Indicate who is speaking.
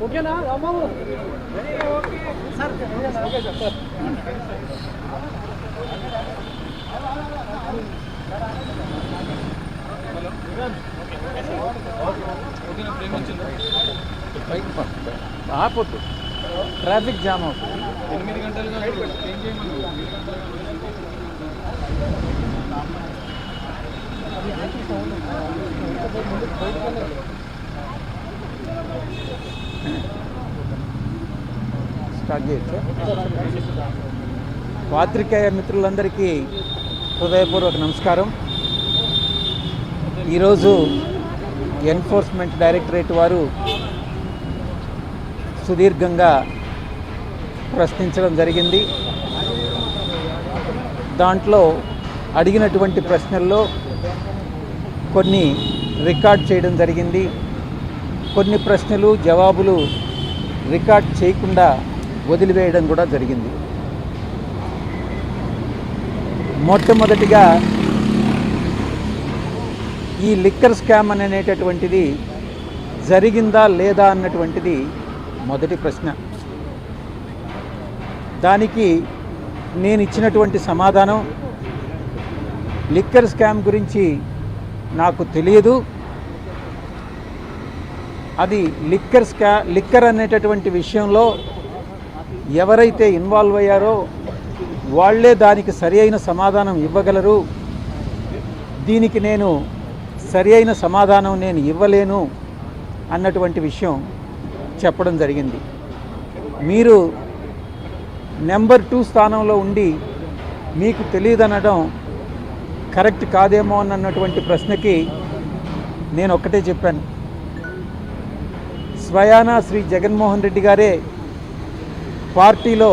Speaker 1: ఓకేనా Rambabu? Sir okay sir. ఆపొద్దు, traffic jam అవుతుంది.
Speaker 2: 8 గంటలుగా ఏం చేయమని
Speaker 1: స్టార్ట్ చేయొచ్చు. పాత్రికేయ మిత్రులందరికీ హృదయపూర్వక నమస్కారం. ఈరోజు ఎన్ఫోర్స్మెంట్ డైరెక్టరేట్ వారు సుదీర్ఘంగా ప్రశ్నించడం జరిగింది. దాంట్లో అడిగినటువంటి ప్రశ్నల్లో కొన్ని రికార్డ్ చేయడం జరిగింది. కొన్ని ప్రశ్నలు జవాబులు రికార్డ్ చేయకుండా వదిలివేయడం కూడా జరిగింది. మొట్టమొదటిగా ఈ లిక్కర్ స్కామ్ అనేటటువంటిది జరిగిందా లేదా అన్నటువంటిది మొదటి ప్రశ్న. దానికి నేను ఇచ్చినటువంటి సమాధానం, లిక్కర్ స్కామ్ గురించి నాకు తెలియదు. అది లిక్కర్ అనేటటువంటి విషయంలో ఎవరైతే ఇన్వాల్వ్ అయ్యారో వాళ్ళే దానికి సరి అయిన సమాధానం ఇవ్వగలరు. దీనికి నేను సరి అయిన సమాధానం నేను ఇవ్వలేను అన్నటువంటి విషయం చెప్పడం జరిగింది. మీరు నెంబర్ 2 స్థానంలో ఉండి మీకు తెలియదనడం కరెక్ట్ కాదేమో అన్నటువంటి ప్రశ్నకి నేను ఒక్కటే చెప్పాను. స్వయానా శ్రీ జగన్మోహన్ రెడ్డి గారే పార్టీలో